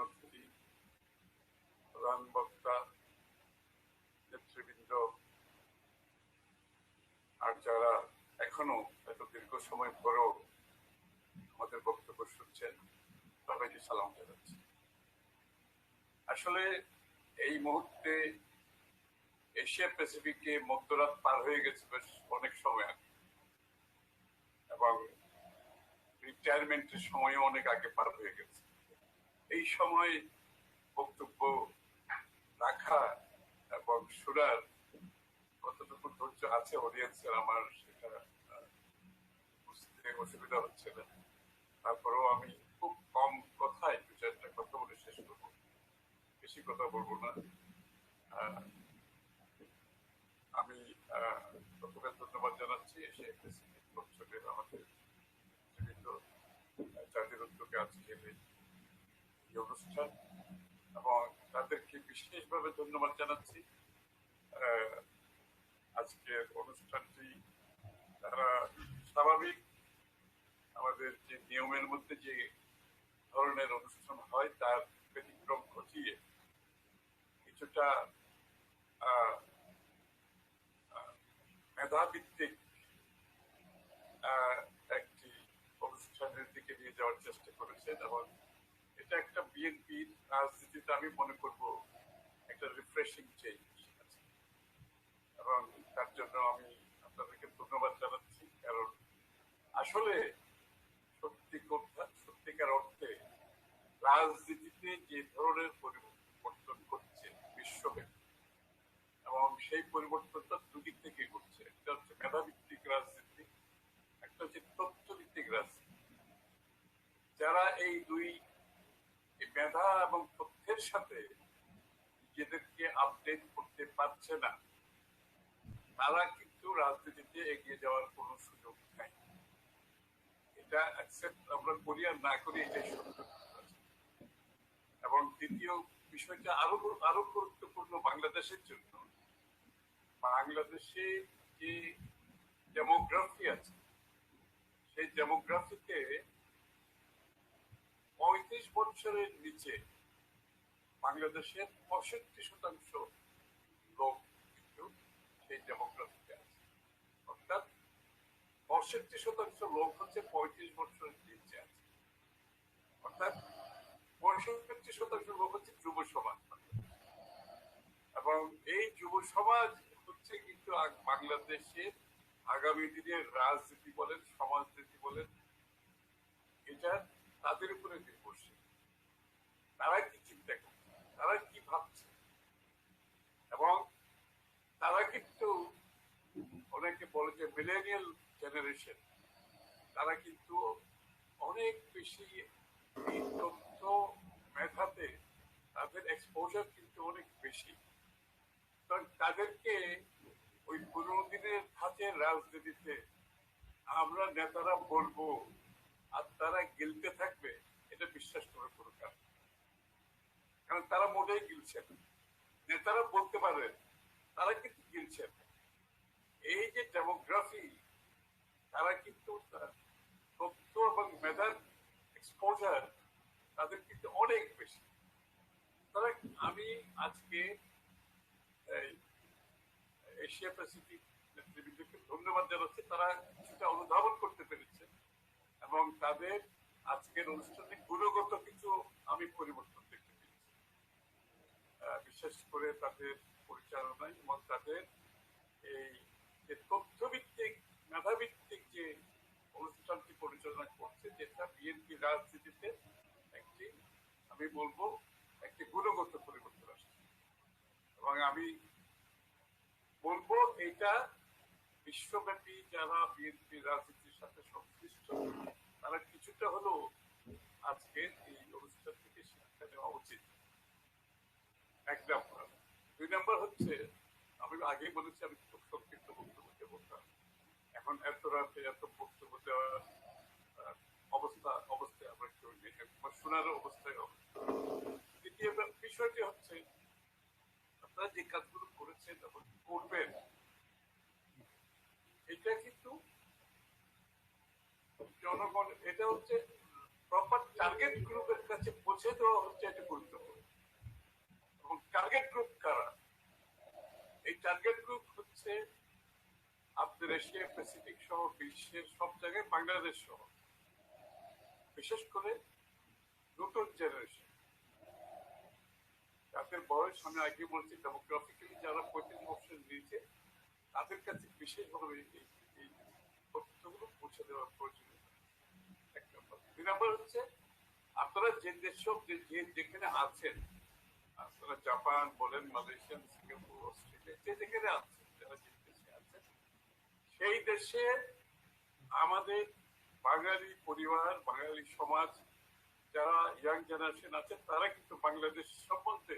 অতিথি, প্রধান বক্তা, নেতৃবৃন্দ, আর যারা এখনো এত দীর্ঘ সময় পরেও আমাদের বক্তব্য শুনছেন, সবাইকে সালাম জানাচ্ছি। আসলে এই মুহূর্তে এশিয়া প্যাসিফিকে মধ্যরাত পার হয়ে গেছে বেশ অনেক সময় আগে, এবং রিটায়ারমেন্টের সময়ও অনেক আগে পার হয়ে গেছে। এই সময় বক্তব্য রাখা এবং শোনার কতটুকু ধৈর্য আছে অডিয়েন্সের আমার সেটা বুঝতে অসুবিধা হচ্ছে না। তারপরেও আমি খুব কম কথায় দু চারটা কথা বলে শেষ করবো, বেশি কথা বলবো না। আমি প্রথমে ধন্যবাদ জানাচ্ছি এশিয়া প্যাসিফিক অঞ্চলের আমাদের বিভিন্ন জাতির উদ্যোগে আজকের এই অনুষ্ঠান, এবং তাদেরকে বিশেষভাবে ধন্যবাদ জানাচ্ছি। আজকের অনুষ্ঠানটি তারা স্বাভাবিক আমাদের যে নিয়মের মধ্যে যে ধরনের অনুষ্ঠান হয় তার ব্যতিক্রম ঘটিয়ে কিছুটা মেধাভিত্তিক একটি অনুষ্ঠানের দিকে নিয়ে যাওয়ার চেষ্টা করেছেন, এবং এটা একটা বিএনপির রাজনীতিতে আমি মনে করব একটা রিফ্রেশিং চেঞ্জ আছে, এবং তার জন্য আমি আপনাদেরকে ধন্যবাদ জানাচ্ছি। কারণ আসলে সত্যিকার অর্থে রাজনীতিতে যে ধরনের পরিবর্তন ঘটছে বিশ্বব্যাপী, এবং সেই পরিবর্তনটা দুদিক থেকে ঘটছে। একটা হচ্ছে মেধাভিত্তিক রাজনীতি, একটা হচ্ছে তথ্যভিত্তিক রাজনীতি। যারা এই দুই মেধা এবং তথ্যের সাথে নিজেদেরকে আপডেট করতে পারছে না, তারা কিন্তু রাজনীতিতে এগিয়ে যাওয়ার কোনো সুযোগ নাই। এটা অ্যাকসেপ্ট আমরা করি আর না করি, এটাই সত্য। এবং দ্বিতীয় বিষয়টা আরো গুরুত্বপূর্ণ বাংলাদেশের জন্য। বাংলাদেশে যে ডেমোগ্রাফি আছে, সেই ডেমোগ্রাফিতে 35 বছরের নিচে বাংলাদেশের 65% লোক কিন্তু সেই ডেমোগ্রাফিতে আছে। অর্থাৎ 65% লোক হচ্ছে 35 বছরের নিচে আছে। অর্থাৎ 65% লোক হচ্ছে যুব সমাজ, এবং এই যুব সমাজ হচ্ছে কিন্তু বাংলাদেশের আগামী দিনের রাজনীতি বলেন, সমাজনীতি বলেন, এটা তাদের উপরে নির্ভরশীল। তারা কি চিন্তা করছে, তারা কি ভাবছে, এবং তারা কিন্তু অনেকে বলে যে মিলেনিয়াল জেনারেশন, তারা কিন্তু অনেক বেশি এই তথ্য মেধাতে তাদের এক্সপোজার কিন্তু অনেক বেশি। তাদেরকে ওই পুরোনো দিনের ধাঁচের রাজনীতিতে আমরা নেতারা বলবো আর তারা গিলতে থাকবে, এটা বিশ্বাস করার কোনো কারণ, কারণ তারা মোটেই গিলছে না। নেতারা বলতে পারেন, তারা কিন্তু গিলছে না। এই যে ডেমোগ্রাফি, তারা কিন্তু তথ্য এবং মেধার এক্সপোজার তাদের কিন্তু অনেক বেশি। তারা আমি আজকে এশিয়া প্যাসিফিক নেতৃবৃন্দকে ধন্যবাদ জানাচ্ছি, তারা কিছুটা অনুধাবন করতে পেরেছে, এবং তাদের আজকের অনুষ্ঠানে গুণগত কিছু আমি পরিবর্তন দেখতে পেরেছি। বিশেষ করে তাদের পরিচালনায় এবং তাদের এই যে তথ্যভিত্তিক মেধাভিত্তিক যে অনুষ্ঠানটি পরিচালনা করছে, যেটা বিএনপি রাজনীতিতে একটি, আমি বলবো, একটি গুণগত পরিবর্তন আসছে। এবং আমি বলবো এটা বিশ্বব্যাপী যারা বিএনপি রাজনীতির সাথে সংশ্লিষ্ট, তারা কিছুটা হলেও আজকে এই অনুষ্ঠান থেকে শিক্ষা নেওয়া উচিত। এক নম্বর। 2 নম্বর হচ্ছে, আমি আগেই বলেছি আমি খুব সংক্ষিপ্ত বক্তব্য দেবো, এখন এত রাতে এত বক্তব্য দেওয়ার অবস্থায় আমরা কেউ নেই, শোনার অবস্থায়। দ্বিতীয় বিষয়টি হচ্ছে, আপনারা যে কাজগুলো করেছেন এবং করবেন, এটা কিন্তু জনগণ, এটা হচ্ছে প্রপার টার্গেট গ্রুপের কাছে পৌঁছে দেওয়া হচ্ছে, এটা গুরুত্বপূর্ণ। এবং টার্গেট গ্রুপ কারা? এই টার্গেট গ্রুপ হচ্ছে আপনার এশিয়া প্যাসিফিক সহ বিশ্বের সব জায়গায়, বাংলাদেশ সহ, বিশেষ করে নতুন জেনারেশন, যাদের বয়স আমি আগে বলছি ডেমোগ্রাফিক্যালি যারা 35 বছর নিচে, তাদের কাছে বিশেষভাবে এই তথ্যগুলো পৌঁছে দেওয়ার প্রয়োজন। এক নম্বর। দুই নম্বর হচ্ছে আপনারা যে দেশে যেখানে আছেন, আপনারা জাপান বলেন, মালয়েশিয়া, সিঙ্গাপুর, অস্ট্রেলিয়া, যে যেখানে আছেন, যারা যে দেশে আছেন, সেই দেশে আমাদের বাঙালি পরিবার, বাঙালি সমাজ, যারা ইয়াং জেনারেশন আছে, তারা কিন্তু বাংলাদেশ সম্বন্ধে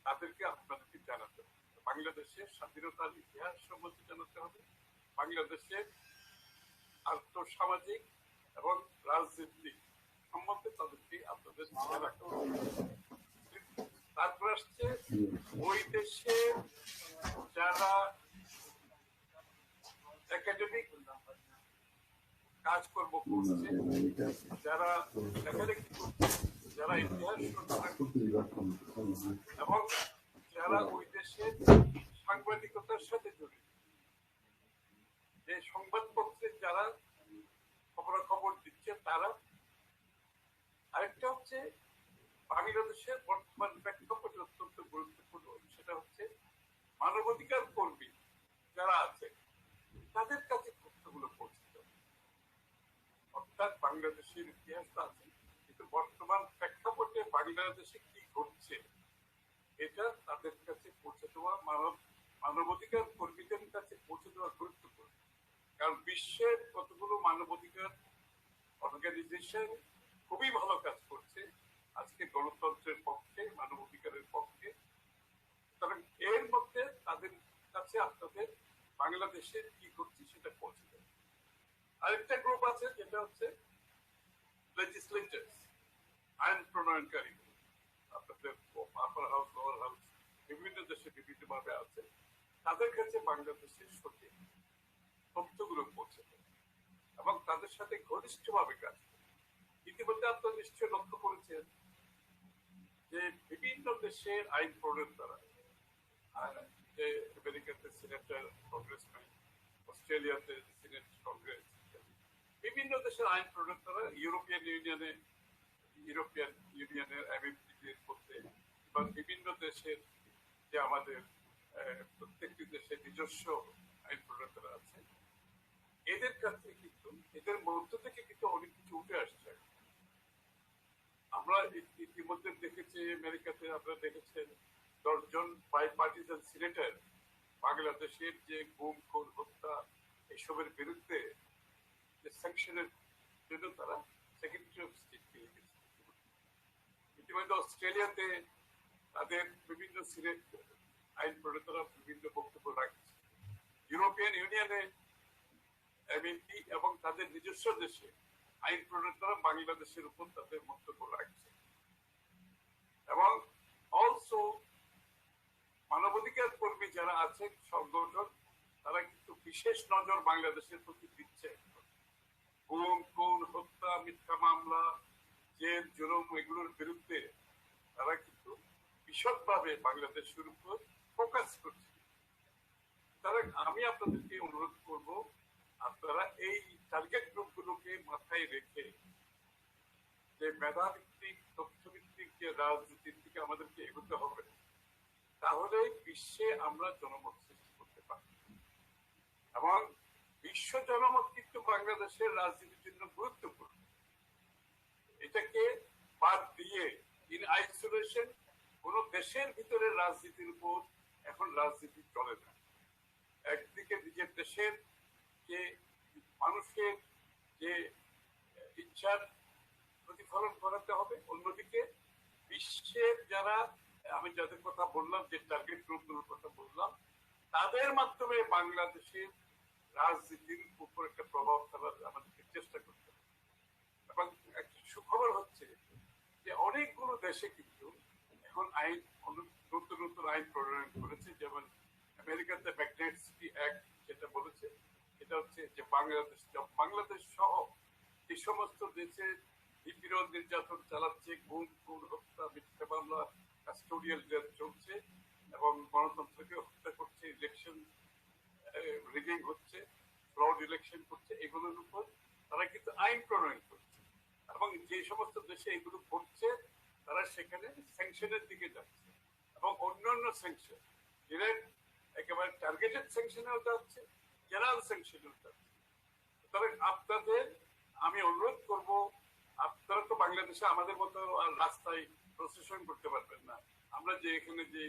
তাদেরকে আপনাদেরকে জানাতে হবে। বাংলাদেশের স্বাধীনতার ইতিহাস সম্বন্ধে জানাতে হবে, বাংলাদেশের আর্থসামাজিক এবং রাজনৈতিক সম্বন্ধে তাদেরকে আপনাদের জানাতে হবে। তারপর আসছে ওই দেশে যারা একাডেমিক কাজকর্ম করছে, যারা লেখালেখি করছে, যারা ইতিহাস এবং যারা ওই দেশের সাংবাদিকতার সাথে জড়িত, যে সংবাদপত্রে যারা খবরাখবর দিচ্ছে তারা। আরেকটা হচ্ছে বাংলাদেশের বর্তমান প্রেক্ষাপট অত্যন্ত গুরুত্বপূর্ণ, সেটা হচ্ছে মানবাধিকার কর্মী যারা আছে তাদের কাছে তথ্যগুলো পৌঁছে দেবে। অর্থাৎ বাংলাদেশের ইতিহাস আছে, কিন্তু বর্তমান প্রেক্ষাপটে বাংলাদেশে কি ঘটছে এটা তাদের কাছে পৌঁছে দেওয়া, মানবাধিকার কর্মীদের কাছে পৌঁছে দেওয়া গুরুত্বপূর্ণ। কারণ বিশ্বের কতগুলো মানবাধিকার অর্গানাইজেশন খুবই ভালো কাজ করছে আজকে গণতন্ত্রের পক্ষে, মানবাধিকারের পক্ষে। কারণ এর মধ্যে তাদের কাছে আপনাদের বাংলাদেশের কি ঘটছে সেটা পৌঁছে দেবে। আরেকটা গ্রুপ আছে যেটা হচ্ছে লেজিসলেটরস, আইন প্রণয়নকারী, আপনাদের আপার হাউস, লোয়ার হাউস, বিভিন্ন দেশে বিভিন্ন ভাবে আছে, তাদের কাছে বাংলাদেশের সঠিক তথ্যগুলো পৌঁছে দেবে এবং তাদের সাথে ঘনিষ্ঠভাবে কাজ করে। ইতিমধ্যে আপনারা নিশ্চয়ই লক্ষ্য করেছেন যে বিভিন্ন দেশের আইন প্রণয়ন দ্বারা, যে আমেরিকাতে সিনেটর, কংগ্রেসম্যান, অস্ট্রেলিয়াতে সিনেট, কংগ্রেস, বিভিন্ন দেশের আইন প্রণয়ন দ্বারা, ইউরোপিয়ান ইউনিয়নের এমএপি করতে, বা বিভিন্ন দেশের যে আমাদের প্রত্যেকটি দেশের নিজস্ব আইন প্রণেতারা আছে, এদের কাছে কিন্তু, এদের মধ্য থেকে কিন্তু অনেক কিছু উঠে আসছে। আমরা ইতিমধ্যে দেখেছি আমেরিকাতে, আপনারা দেখেছেন 10 জন বাইপার্টিসান সিনেটর বাংলাদেশের যে গুম, খুন, হত্যা এসবের বিরুদ্ধে যে স্যাংশনের জন্য তারা সেক্রেটারি অফ স্টেটকে লিখেছে। ইতিমধ্যে অস্ট্রেলিয়াতে তাদের বিভিন্ন সিনেট আইন প্রণেতারা বিভিন্ন বক্তব্য রাখছে। ইউরোপিয়ান ইউনিয়নে এমএপি এবং তাদের নিজস্ব দেশে আইন প্রণেতারা বাংলাদেশের উপর তাদের মন্তব্য রাখছে। এবং অলসো মানবাধিকার কর্মী যারা আছে সংগঠন, তারা কিন্তু বিশেষ নজর বাংলাদেশের প্রতি দিচ্ছে। গুম, খুন, হত্যা, মিথ্যা মামলা, জেল, জুলুম, এগুলোর বিরুদ্ধে তারা কিন্তু বিশদভাবে বাংলাদেশের উপর ফোকাস করছে। তারা, আমি আপনাদেরকে অনুরোধ করব, আপনারা এই টার্গেট গ্রুপগুলোকে মাথায় রেখে যে মেধাভিত্তিক, তথ্যভিত্তিক যে রাজনীতির দিকে আমাদেরকে এগোতে হবে, তাহলে বিশ্বে আমরা জনমত সৃষ্টি করতে পারি। এবং বিশ্ব জনমত কিন্তু বাংলাদেশের রাজনীতির জন্য গুরুত্বপূর্ণ। এটাকে বাদ দিয়ে ইন আইসোলেশন কোন দেশের ভিতরে রাজনীতির উপর এখন রাজনীতি চলে না। একদিকে নিজের দেশের যে মানুষের যে ইচ্ছার প্রতিফলন করাতে হবে, অন্যদিকে বিশ্বের যারা, আমি যাদের কথা বললাম, যে টার্গেট গ্রুপগুলোর কথা বললাম, তাদের মাধ্যমে বাংলাদেশের রাজনীতির উপর একটা প্রভাব ফেলার আমাদেরকে চেষ্টা করতে হবে। এবং একটা সুখবর হচ্ছে যে অনেকগুলো দেশে কিন্তু এখন আইন, নতুন নতুন আইন প্রণয়ন করেছে। যেমন আমেরিকাতে ম্যাগনেটস্কি অ্যাক্ট যেটা বলেছে, এটা হচ্ছে যে বাংলাদেশ সহ যে সমস্ত দেশে নিপীড়ন নির্যাতন চালাচ্ছে, গুম খুন হত্যা মিথ্যা মামলা কাস্টোডিয়াল জেল চলছে এবং গণতন্ত্রকে হত্যা করছে, ইলেকশন রিগিং হচ্ছে, ফ্রড ইলেকশন করছে, এগুলোর উপর তারা কিন্তু আইন প্রণয়ন করছে এবং যে সমস্ত দেশে এগুলো করছে তারা সেখানে স্যাংশনের দিকে যাচ্ছে এবং অন্যান্য স্যাংশন ডিরেক্ট একেবারে টার্গেটেড স্যাংশনেও যাচ্ছে, জেনারেল স্যাংশনেও যাচ্ছে। সুতরাং আপনাদের আমি অনুরোধ করব, আপনারা তো বাংলাদেশে আমাদের মতো আর রাস্তায় প্রসেশন করতে পারবেন না। আমরা যে এখানে যে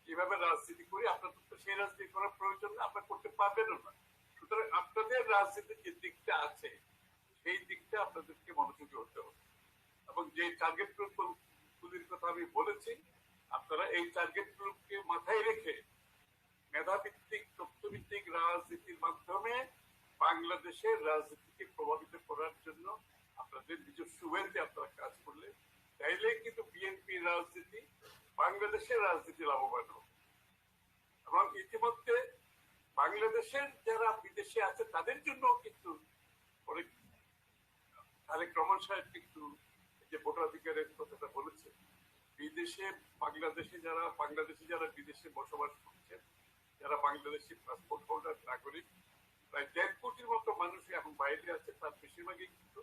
যেভাবে রাজনীতি করি আপনাদের তো সেই রাজনীতি করার প্রয়োজন নেই, আপনারা করতে পারবেনও না। সুতরাং আপনাদের রাজনীতির যে দিকটা আছে সেই দিকটা আপনাদেরকে মনোযোগী হতে হবে এবং যে টার্গেট গ্রুপগুলির কথা আমি বলেছি আপনারা এই টার্গেট গ্রুপকে মাথায় রেখে মেধাভিত্তিক তথ্যভিত্তিক রাজনীতির মাধ্যমে বাংলাদেশের রাজনীতিকে প্রভাবিত করার জন্য আপনাদের নিজস্ব ওয়েতে আপনারা কাজ করলে তাইলে কিন্তু বিএনপির রাজনীতি বাংলাদেশের রাজনীতি লাভবান হবে। এবং ইতিমধ্যে বাংলাদেশের যারা বিদেশে আছে তাদের জন্য কিন্তু অনেক তারেক রহমান সাহেব কিন্তু যে ভোটাধিকারের কথাটা বলেছে, বিদেশে বাংলাদেশে যারা বিদেশে বসবাস করছেন, যারা বাংলাদেশি পাসপোর্ট হোল্ডার নাগরিক, প্রায় 1.5 কোটির মতো মানুষ এখন বাইরে আছে। তার বেশিরভাগই কিন্তু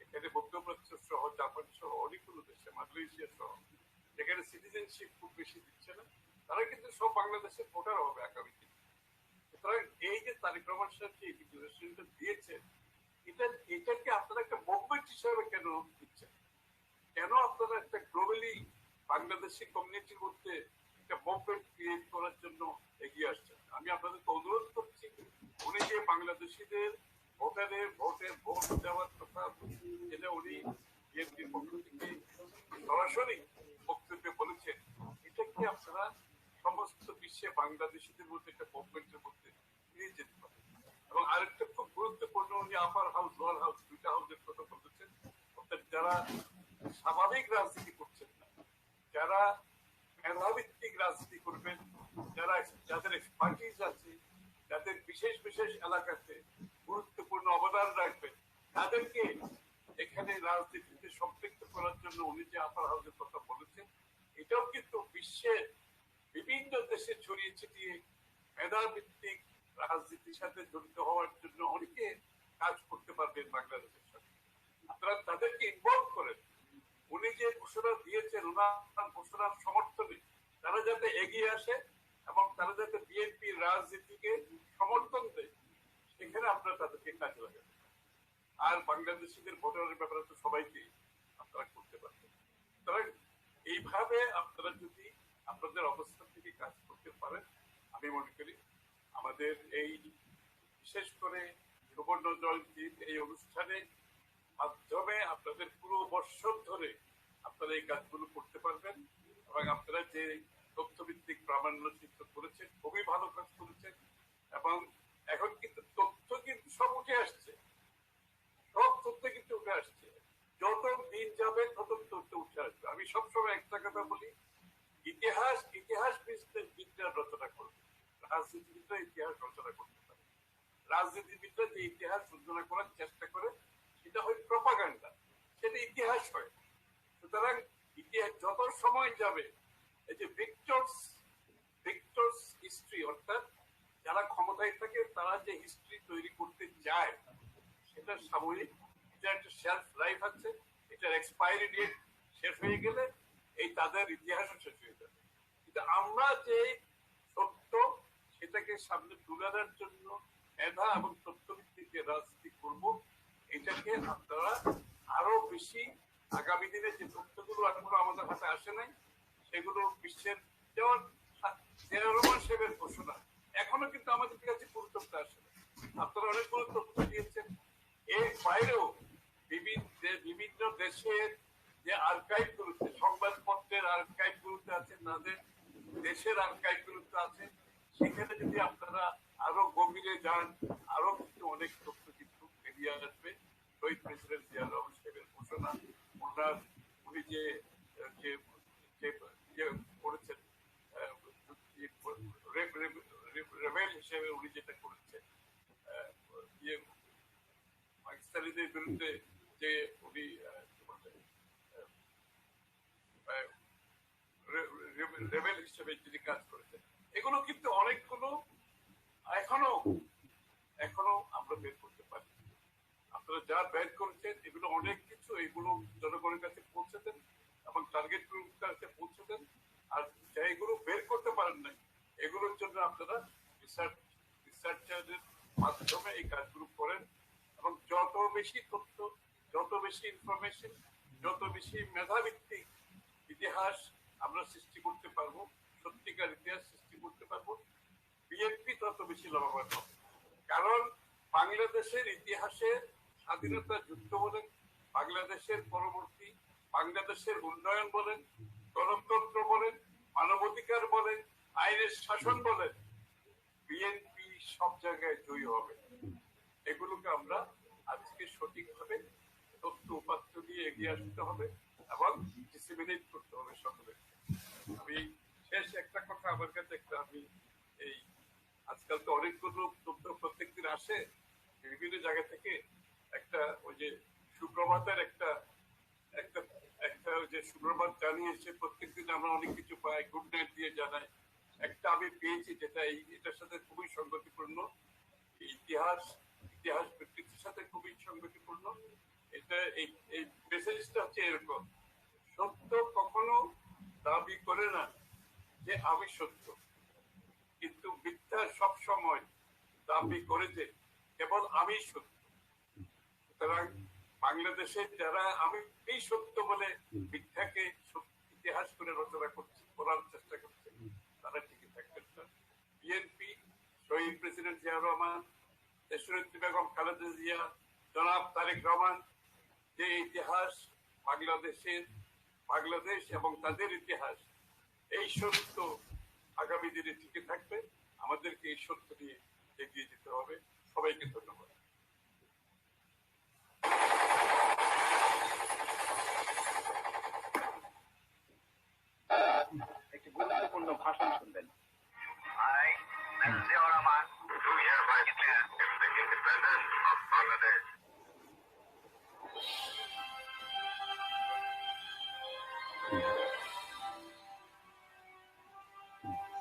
এখানে মধ্যপ্রাচ্য সহ জাপান সহ অনেকগুলো দেশে, মালয়েশিয়া সহ, যেখানে সিটিজেনশিপ খুব বেশি দিচ্ছে না, তারা কিন্তু সব বাংলাদেশের ভোটার হবে আগামী দিনে। সুতরাং এই যে তারেক রহমান সাহেব যে ডিক্লারেশনটা দিয়েছেন, এটাকে আপনারা একটা মুভমেন্ট হিসাবে কেন দিচ্ছেন? কেন আপনারা একটা গ্লোবালি বাংলাদেশি কমিউনিটির মধ্যে একটা মুভমেন্ট ক্রিয়েট করার জন্য এগিয়ে আসছেন? আমি আপনাদেরকে অনুরোধ করছি, উনি যে বাংলাদেশিদের ভোট দেওয়ার কথা যেটা উনি বিএনপির পক্ষ থেকে সরাসরি বক্তব্যে বলেছেন, এটা কি আপনারা সমস্ত বিশ্বে বাংলাদেশিদের মধ্যে একটা মুভমেন্টের মধ্যে নিয়ে যেতে পারেন? এবং আরেকটা খুব গুরুত্বপূর্ণ, উনি আপার হাউস লোয়ার হাউস দুইটা হাউসের কথা বলেছেন। অর্থাৎ যারা স্বাভাবিক রাজনীতি করছেন না, যারা মেধাভিত্তিক রাজনীতি করবেন, যাদের এক্সপার্টিজ আছে, যাদের বিশেষ বিশেষ এলাকাতে গুরুত্বপূর্ণ অবদান রাখবেন, তাদেরকে এখানে রাজনীতিতে সম্পৃক্ত করার জন্য উনি যে আপার হাউসের কথা বলেছেন, এটাও কিন্তু বিশ্বের বিভিন্ন দেশে ছড়িয়ে ছিটিয়ে মেধাভিত্তিক রাজনীতির সাথে জড়িত হওয়ার জন্য অনেকে কাজ করতে পারবেন বাংলাদেশের সাথে। আপনারা তাদেরকে ইনভলভ করেন। উনি যে ঘোষণা দিয়েছেন, ওনার ঘোষণার সমর্থনে তারা যাতে এগিয়ে আসে এবং তারা যাতে বিএনপির রাজনীতিকে সমর্থন দেয়, সেখানে আপনারা তাদেরকে কাজে লাগাবেন। আর বাংলাদেশিদের ভোটারের ব্যাপারে তো সবাইকে আপনারা করতে পারবেন। সুতরাং এইভাবে আপনারা যদি আপনাদের অবস্থান থেকে কাজ করতে পারেন, আমি মনে করি আমাদের এই বিশেষ করে সুবর্ণ জয়ন্তীর এই অনুষ্ঠানের মাধ্যমে আপনাদের পুরো বৎসর ধরে আপনারা এই কাজগুলো করতে পারবেন এবং আপনারা যে তথ্যভিত্তিক প্রামাণ্য চিত্র করেছেন, খুবই ভালো কাজ করেছেন। এবং এখন কিন্তু তথ্য কিন্তু সব উঠে আসছে, সব তথ্য কিন্তু উঠে আসছে। যত দিন যাবে তত তথ্য উঠে আসবে। আমি সবসময় একটা কথা বলি, ইতিহাস বিজ্ঞান রচনা করবে, রাজনীতিবিদরা ইতিহাস রচনা করতে পারে। রাজনীতিবিদরা যে ইতিহাস রচনা করার চেষ্টা করে সেটা হয় প্রপাগান্ডা, সেটা ইতিহাস হয়। সুতরাং ইতিহাস যত সময় যাবে, এই যে ভিক্টরস হিস্ট্রি, অর্থাৎ যারা ক্ষমতায় থাকে তারা যে হিস্ট্রি তৈরি করতে যায় সেটা সাময়িক, এটা একটা শেলফ লাইফ আছে, এটার এক্সপায়ারি ডেট শেষ হয়ে গেলে এই তাদের ইতিহাসও শেষ হয়ে যাবে। কিন্তু আমরা যে সত্য সেটাকে সামনে তুলে আনার জন্য মেধা এবং তথ্যভিত্তিক রাজনীতি করব, এটাকে আপনারা আরো বেশি আগামী দিনে যে তথ্যগুলো এখনো আমাদের হাতে আসে নাই, সেগুলো বিশ্বের যেমন রহমান সাহেবের ঘোষণা এখনো কিন্তু আমাদের কাছে পুরো তথ্য আসে না। আপনারা অনেকগুলো তথ্য দিয়েছেন। এর বাইরেও বিভিন্ন দেশের যে আর্কাইভ গুলোতে, সংবাদপত্রের আর্কাইভ গুলোতে আছে, তাদের দেশের আর্কাইভ গুলোতে আছে, সেখানে যদি আপনারা আরো গভীরে যান, আরো কিন্তু অনেক তথ্য কিন্তু বেরিয়ে আসবে। শহীদ প্রেসিডেন্ট জিয়া রহমান সাহেবের ঘোষণা, উনি যে করেছেন রেবেল হিসেবে উনি যেটা করেছেন, পাকিস্তানিদের বিরুদ্ধে যে উনি রেবেল হিসেবে যিনি কাজ করেছেন, এগুলো কিন্তু অনেকগুলো এখনো এখনো আমরা বের করতে পারি। আপনারা যা বের করেছেন এগুলো অনেক কিছু, এগুলো জনগণের কাছে পৌঁছে দেন এবং টার্গেট গ্রুপের কাছে পৌঁছে দেন। আর যেগুলো বের করতে পারেন নাই এগুলোর জন্য আপনারা রিসার্চারের মাধ্যমে এই কাজগুলো করেন এবং যত বেশি তথ্য, যত বেশি ইনফরমেশন, যত বেশি মেধাভিত্তিক ইতিহাস আমরা সৃষ্টি করতে পারবো, সত্যিকার ইতিহাস সৃষ্টি করতে পারবো, বিএনপি তত বেশি লাভবান হবে। কারণ বাংলাদেশের ইতিহাসে স্বাধীনতা যুদ্ধ বলেন, বাংলাদেশের পরবর্তী বাংলাদেশের উন্নয়ন বলেন, গণতন্ত্র বলেন, মানবাধিকার বলেন, আইনের শাসন বলেন, বিএনপি সব জায়গায় জয়ী হবে। এগুলোকে আমরা আজকে সঠিকভাবে তথ্য উপাত্ত দিয়ে এগিয়ে আসতে হবে এবং ডিসিমিনেট করতে হবে সকলে। আমি শেষ একটা কথা আমার কাছে আমি এই আজকাল তো অনেকগুলো তথ্য প্রত্যেকদিন আসে বিভিন্ন জায়গা থেকে, একটা ওই যে সুপ্রভাতের একটা একটা একটা ওই যে সুপ্রভাত জানিয়েছে, প্রত্যেকদিন আমরা অনেক কিছু পাই, গুড নাইট দিয়ে জানাই। একটা আমি পেয়েছি যেটা এটার সাথে খুবই সঙ্গতিপূর্ণ, ইতিহাস ব্যক্তিত্বের সাথে খুবই সঙ্গতিপূর্ণ। এটা এই মেসেজটা হচ্ছে এরকম: সত্য কখনো দাবি করে না যে আমি সত্য, কিন্তু মিথ্যা সব সময় দাবি করে যে কেবল আমি সত্য। সুতরাং বাংলাদেশে যারা আমি এই সত্য বলে মিথ্যাকে ইতিহাস করে রচনা করছে, করার চেষ্টা করছে, তারা ঠিকই থাকবেন না। বিএনপি, শহীদ প্রেসিডেন্ট জিয়া রহমান, দেশনেত্রী বেগম খালেদা জিয়া, জনাব তারেক রহমান যে ইতিহাস বাংলাদেশ এবং তাদের ইতিহাস, এই সত্য আগামী দিনে টিকে থাকবে। আমাদেরকে এই সত্য নিয়ে এগিয়ে যেতে হবে। সবাইকে ধন্যবাদ। একটি গুরুত্বপূর্ণ ভাষণ শুনবেন। Zia Rahman, 2 year vice chair in the independence of Bangladesh.